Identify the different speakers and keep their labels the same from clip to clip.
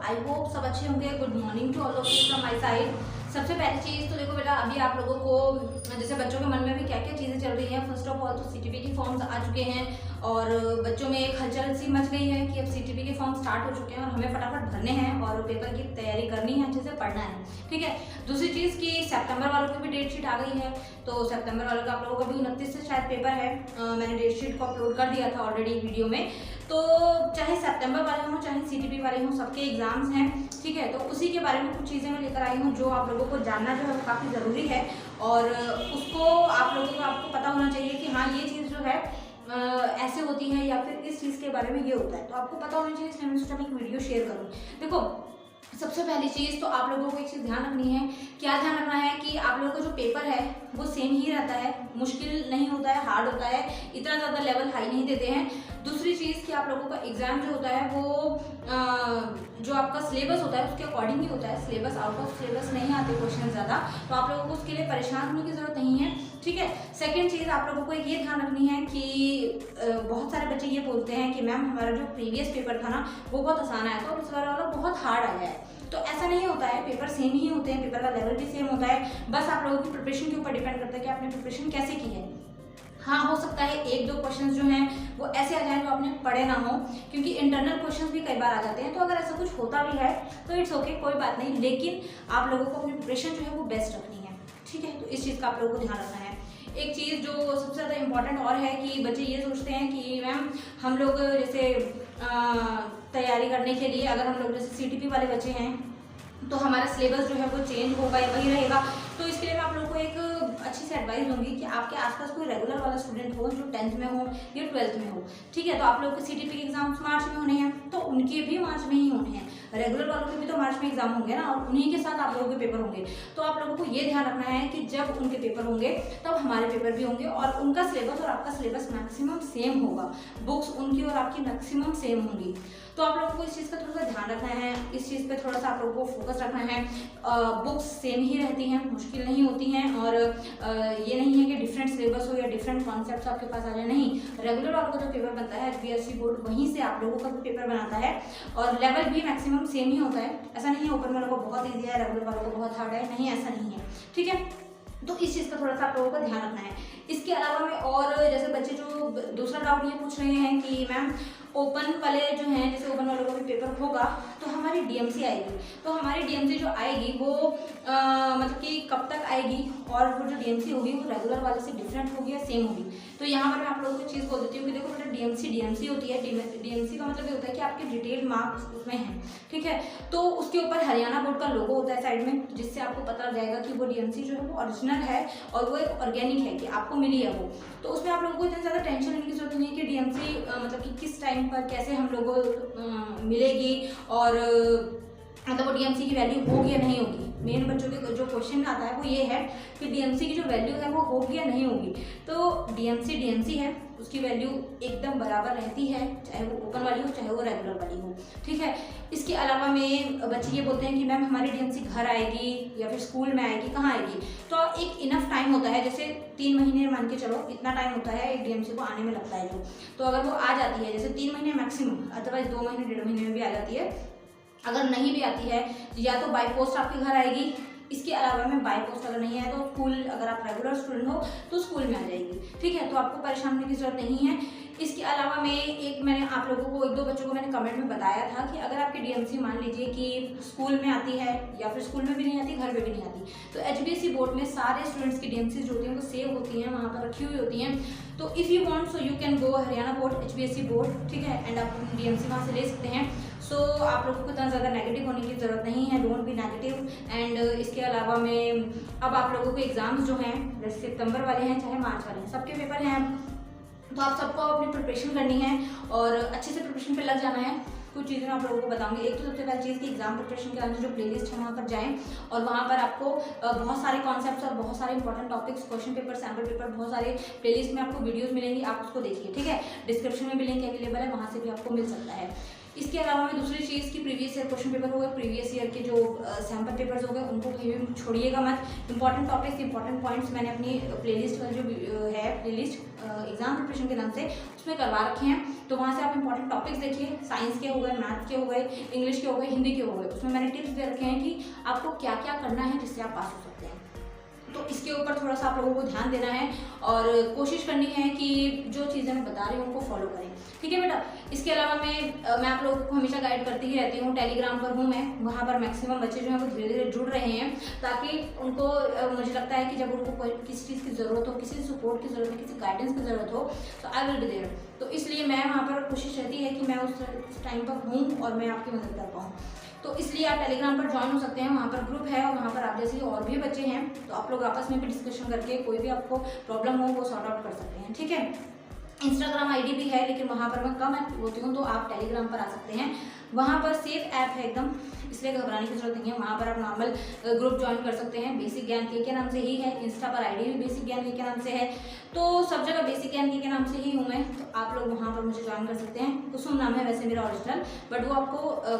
Speaker 1: I hope सब अच्छे होंगे। Good morning to all of you from my side. सबसे पहली चीज़ तो देखो बेटा, अभी आप लोगों को जैसे बच्चों के मन में भी क्या क्या चीज़ें चल रही हैं। फर्स्ट ऑफ ऑल तो सीटीपी के फॉर्म्स आ चुके हैं और बच्चों में एक हलचल सी मच गई है कि अब सीटीपी के फॉर्म स्टार्ट हो चुके हैं और हमें फटाफट भरने हैं और पेपर की तैयारी करनी है, अच्छे से पढ़ना है। ठीक है। दूसरी चीज़ कि सितंबर वालों की भी डेट शीट आ गई है, तो सितंबर वालों का आप लोगों का भी 29 से शायद पेपर है। मैंने डेट शीट को अपलोड कर दिया था ऑलरेडी वीडियो में। तो चाहे सितंबर वाले हों चाहे सीटीपी वाले हों, सबके एग्जाम्स हैं। ठीक है। तो उसी के बारे में कुछ चीज़ें मैं लेकर आई हूँ जो आप लोगों को जानना जो है वो काफ़ी ज़रूरी है और उसको आप लोगों को आपको पता होना चाहिए कि हाँ ये चीज़ जो है ऐसे होती है या फिर इस चीज़ के बारे में ये होता है। तो आपको पता होना चाहिए, इसलिए मैं सोचा मैं एक वीडियो शेयर करूँ। देखो, सबसे पहली चीज़ तो आप लोगों को एक चीज़ ध्यान रखनी है। क्या ध्यान रखना है कि आप लोगों का जो पेपर है वो सेम ही रहता है, मुश्किल नहीं होता है, हार्ड होता है, इतना ज़्यादा लेवल हाई नहीं देते हैं। दूसरी चीज़ कि आप लोगों का एग्ज़ाम जो होता है वो जो आपका सिलेबस होता है उसके अकॉर्डिंग ही होता है। सिलेबस आउट ऑफ सिलेबस नहीं आते क्वेश्चन ज़्यादा, तो आप लोगों को उसके लिए परेशान होने की ज़रूरत नहीं है। ठीक है। सेकेंड चीज़ आप लोगों को ये ध्यान रखनी है कि बहुत सारे बच्चे ये बोलते हैं कि मैम हमारा जो प्रीवियस पेपर था ना वो बहुत आसान आया था और इस बार वाला बहुत हार्ड आया है। तो ऐसा नहीं होता है, पेपर सेम ही होते हैं, पेपर का लेवल भी सेम होता है। बस आप लोगों की प्रिपरेशन के ऊपर डिपेंड करता है कि आपने प्रिपरेशन कैसे की है। हाँ, हो सकता है एक दो क्वेश्चंस जो हैं वो ऐसे आ जाएं जो आपने पढ़े ना हो, क्योंकि इंटरनल क्वेश्चंस भी कई बार आ जाते हैं। तो अगर ऐसा कुछ होता भी है तो इट्स ओके, कोई बात नहीं, लेकिन आप लोगों को अपनी प्रिपरेशन जो है वो बेस्ट रखनी है। ठीक है। तो इस चीज़ का आप लोगों को ध्यान रखना है। एक चीज़ जो सबसे ज़्यादा इम्पॉर्टेंट और है कि बच्चे ये सोचते हैं कि मैम हम लोग जैसे तैयारी करने के लिए, अगर हम लोग जैसे सीटीपी वाले बच्चे हैं तो हमारा सिलेबस जो है वो चेंज होगा या वही रहेगा। तो इसके लिए मैं आप लोगों को एक अच्छी सी एडवाइस दूंगी कि आपके आसपास कोई रेगुलर वाला स्टूडेंट हो जो 10th में हो या 12th में हो। ठीक है। तो आप लोगों के सीटीपी के एग्जाम्स मार्च में होने हैं तो उनके भी मार्च में ही होने हैं, रेगुलर वालों के भी तो मार्च में एग्जाम होंगे ना, और उन्हीं के साथ आप लोगों के पेपर होंगे। तो आप लोगों को ये ध्यान रखना है कि जब उनके पेपर होंगे तब हमारे पेपर भी होंगे और उनका सिलेबस और आपका सिलेबस मैक्सिमम सेम होगा, बुक्स उनकी और आपकी मैक्सिमम सेम होंगी। तो आप लोगों को इस चीज़ का थोड़ा सा ध्यान रखना है, इस चीज़ पे थोड़ा सा आप लोगों को फोकस रखना है। बुक्स सेम ही रहती हैं, मुश्किल नहीं होती हैं और ये नहीं है कि डिफरेंट सिलेबस हो या डिफरेंट कॉन्सेप्ट्स आपके पास आ जाए, नहीं। रेगुलर वालों का जो पेपर बनता है HBSC बोर्ड वहीं से आप लोगों का भी पेपर बनाता है और लेवल भी मैक्सिमम सेम ही होता है। ऐसा नहीं है ओपन वालों को बहुत ईजी है, रेगुलर वालों को बहुत हार्ड है, नहीं, ऐसा नहीं है। ठीक है। तो इस चीज़ का थोड़ा सा आप लोगों को ध्यान रखना है। इसके अलावा में और जैसे बच्चे जो दूसरा डाउट ये पूछ रहे हैं कि मैम ओपन वाले जो हैं, जैसे ओपन वालों का भी पेपर होगा तो हमारी डीएमसी आएगी, तो हमारी डीएमसी जो आएगी वो मतलब कि कब तक आएगी और वो जो डीएमसी होगी वो रेगुलर वाले से डिफरेंट होगी या सेम होगी। तो यहाँ पर मैं आप लोगों को चीज़ बोल देती हूँ कि देखो बेटा, डीएमसी होती है। डीएमसी का मतलब ये होता है कि आपके डिटेल मार्क्स उसमें हैं। ठीक है। तो उसके ऊपर हरियाणा बोर्ड का लोगो होता है साइड में, जिससे आपको पता लग जाएगा कि वो डीएमसी जो है वो ओरिजिनल है और वो एक ऑर्गेनिक है, कि आपको मिली है वो। तो उसमें आप लोगों को इतनी ज़्यादा टेंशन लेने की जरूरत नहीं है कि डीएमसी मतलब कि किस टाइम पर कैसे हम लोगों को मिलेगी और मतलब वो डीएमसी की वैल्यू होगी या नहीं होगी। मेन बच्चों के जो क्वेश्चन आता है वो ये है कि डीएमसी की जो वैल्यू है वो होगी या नहीं होगी। तो डीएमसी है, उसकी वैल्यू एकदम बराबर रहती है, चाहे वो ओपन वाली हो चाहे वो रेगुलर वाली हो। ठीक है। इसके अलावा में बच्चे ये बोलते हैं कि मैम हमारी डीएमसी घर आएगी या फिर स्कूल में आएगी, कहाँ आएगी। तो एक इनफ टाइम होता है, जैसे 3 महीने मान के चलो, इतना टाइम होता है एक डीएमसी को आने में लगता है जो। तो अगर वो आ जाती है जैसे 3 महीने मैक्सिमम, अदरवाइज 2 महीने 1.5 महीने में भी आ जाती है। अगर नहीं भी आती है या तो बाई पोस्ट आपके घर आएगी। इसके अलावा में बाई पोस्ट अगर नहीं है तो स्कूल, अगर आप रेगुलर स्टूडेंट हो तो स्कूल में आ जाएगी। ठीक है। तो आपको परेशान होने की जरूरत नहीं है। इसके अलावा में एक मैंने आप लोगों को 1-2 बच्चों को मैंने कमेंट में बताया था कि अगर आपकी डीएमसी मान लीजिए कि स्कूल में आती है या फिर स्कूल में भी नहीं आती, घर पे भी नहीं आती, तो HBSC बोर्ड में सारे स्टूडेंट्स की डीएमसी जो होती हैं वो सेव होती हैं, वहाँ पर रखी हुई होती हैं। तो if you want so you can go Haryana board HBSC board. ठीक है। एंड आप अपनी डीएमसी वहाँ से ले सकते हैं। सो आप लोगों को इतना ज़्यादा नेगेटिव होने की ज़रूरत नहीं है, डोंट बी नेगेटिव। एंड इसके अलावा में अब आप लोगों के एग्ज़ाम्स जो हैं जैसे सितंबर वाले हैं चाहे मार्च वाले हैं, सबके पेपर हैं। तो आप सबको अपनी प्रिपरेशन करनी है और अच्छे से प्रिपरेशन पे लग जाना है। कुछ चीज़ें मैं आप लोगों को बताऊंगी। एक तो सबसे पहली चीज़ कि एग्जाम प्रिपरेशन के अंदर जो प्लेलिस्ट है वहाँ पर जाएं और वहाँ पर आपको बहुत सारे कॉन्सेप्ट्स और बहुत सारे important topics, question paper, sample paper, बहुत सारे प्लेलिस्ट में आपको वीडियोस मिलेंगी, आप उसको देखिए। ठीक है। डिस्क्रिप्शन में भी लिंक अवेलेबल है, वहाँ से भी आपको मिल सकता है। इसके अलावा मैं दूसरी चीज़ की प्रीवियस ईयर क्वेश्चन पेपर हो गए, प्रीवियस ईयर के जो सैम्पल पेपर्स हो गए, उनको कहीं भी छोड़िएगा मत। इंपॉर्टेंट टॉपिक्स, इंपॉर्टेंट पॉइंट्स मैंने अपनी प्लेलिस्ट का जो है प्लेलिस्ट एग्जाम प्रिपरेशन के नाम से उसमें करवा रखे हैं, तो वहाँ से आप इंपॉर्टेंट टॉपिक्स देखिए। साइंस के हो गए, मैथ के हो गए, इंग्लिश के हो गए, हिंदी के हो गए, उसमें मैंने टिप्स दे रखे हैं कि आपको क्या क्या करना है जिससे आप पास हो सकते हैं। तो इसके ऊपर थोड़ा सा आप लोगों को ध्यान देना है और कोशिश करनी है कि जो चीज़ें मैं बता रही हूँ उनको फॉलो करें, ठीक है बेटा। इसके अलावा मैं आप लोगों को हमेशा गाइड करती ही रहती हूँ। टेलीग्राम पर हूँ मैं, वहाँ पर मैक्सिमम बच्चे जो हैं वो धीरे धीरे जुड़ रहे हैं, ताकि उनको मुझे लगता है कि जब उनको किसी चीज़ की ज़रूरत हो, किसी सपोर्ट की ज़रूरत हो, किसी गाइडेंस की ज़रूरत हो, तो आई विल बी देयर। तो इसलिए मैं वहाँ पर कोशिश रहती है कि मैं उस टाइम पर हूँ और मैं आपकी मदद कर पाऊँ। तो इसलिए आप टेलीग्राम पर ज्वाइन हो सकते हैं, वहाँ पर ग्रुप है और वहाँ पर आप जैसे और भी बच्चे हैं, तो आप लोग आपस में भी डिस्कशन करके कोई भी आपको प्रॉब्लम हो वो सॉर्ट आउट कर सकते हैं, ठीक है। इंस्टाग्राम आईडी भी है, लेकिन वहाँ पर मैं कम एक्टिव होती हूँ, तो आप टेलीग्राम पर आ सकते हैं। वहाँ पर सेफ ऐप है एकदम, इसलिए घबराने की जरूरत नहीं है। वहाँ पर आप नॉर्मल ग्रुप ज्वाइन कर सकते हैं। बेसिक ज्ञान के नाम से ही है, इंस्टा पर आईडी भी बेसिक ज्ञान के नाम से है, तो सब जगह बेसिक ज्ञान के नाम से ही हूँ मैं। तो आप लोग वहाँ पर मुझे ज्वाइन कर सकते हैं। कुसुम नाम है वैसे मेरा ओरिजिनल, बट वो आपको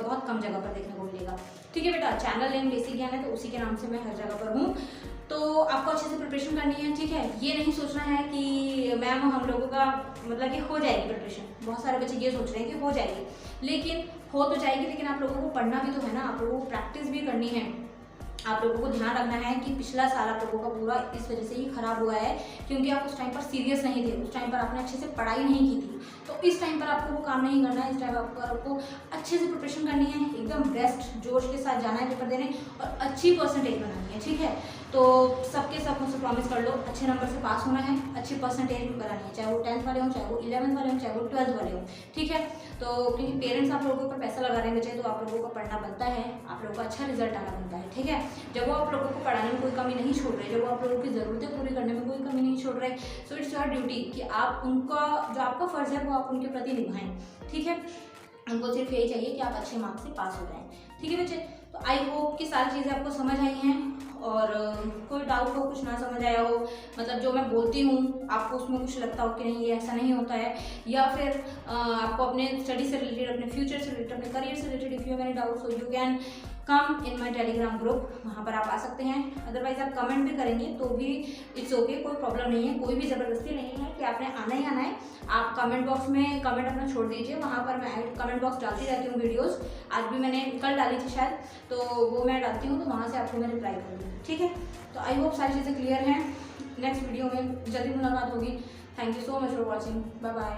Speaker 1: बहुत कम जगह पर देखने को मिलेगा, ठीक है बेटा। चैनल नेम बेसिक ज्ञान है, तो उसी के नाम से मैं हर जगह पर हूँ। तो आपको अच्छे से प्रिपरेशन करनी है, ठीक है। ये नहीं सोचना है कि मैम हम लोगों का मतलब कि हो जाएगी प्रिपरेशन। बहुत सारे बच्चे ये सोच रहे हैं कि हो जाएगी, लेकिन हो तो जाएगी, लेकिन आप लोगों को पढ़ना भी तो है ना, आप लोगों को प्रैक्टिस भी करनी है। आप लोगों को ध्यान रखना है कि पिछला साल आप लोगों का पूरा इस वजह से ही खराब हुआ है क्योंकि आप उस टाइम पर सीरियस नहीं थे, उस टाइम पर आपने अच्छे से पढ़ाई नहीं की थी। तो इस टाइम पर आपको वो काम नहीं करना है, इस टाइम आपको अच्छे से प्रिपरेशन करनी है, एकदम बेस्ट जोश के साथ जाना है पेपर देने और अच्छी परसेंटेज बनानी है, ठीक है। तो सबके सब मुझसे प्रॉमिस कर लो, अच्छे नंबर से पास होना है, अच्छी परसेंटेज बनानी है, चाहे वो 10th वाले हों, चाहे वो 11th वाले हों, चाहे वो 12th वाले हों, ठीक है। तो क्योंकि पेरेंट्स आप लोगों के ऊपर पैसा लगा रहे हैं बच्चे, तो आप लोगों को पढ़ना बनता है, आप लोगों का अच्छा रिजल्ट आना बनता है, ठीक है। जब वो आप लोगों को पढ़ाने में कोई कमी नहीं छोड़ रहे, जब वो आप लोगों की ज़रूरतें पूरी करने में कोई कमी नहीं छोड़ रहे, सो इट्स योर ड्यूटी कि आप उनका जो आपका फ़र्ज़ है वो आप उनके प्रति निभाएं, ठीक है। उनको सिर्फ यही चाहिए कि आप अच्छे मार्क्स से पास हो जाएं, ठीक है बच्चे। तो आई होप कि सारी चीज़ें आपको समझ आई हैं और कोई डाउट हो, कुछ ना समझ आया हो, मतलब जो मैं बोलती हूँ आपको उसमें कुछ लगता हो कि नहीं ये ऐसा नहीं होता है, या फिर आपको अपने स्टडी से रिलेटेड, अपने फ्यूचर से रिलेटेड, अपने करियर से related if you have any doubt so you can come in my Telegram group, वहाँ पर आप आ सकते हैं। अदरवाइज आप कमेंट भी करेंगे तो भी इट्स ओके, कोई प्रॉब्लम नहीं है, कोई भी ज़बरदस्ती नहीं है कि आपने आना ही आना है। आप कमेंट बॉक्स में कमेंट अपना छोड़ दीजिए, वहाँ पर मैं कमेंट बॉक्स डालती रहती हूँ वीडियोस, आज भी मैंने कल डाली थी शायद, तो वो मैं डालती हूँ, तो वहाँ से आपको मैं रिप्लाई करूँगी, ठीक है। तो आई होप सारी चीज़ें क्लियर हैं। नेक्स्ट वीडियो में जल्दी मुलाकात होगी। Thank you so much for watching, bye bye.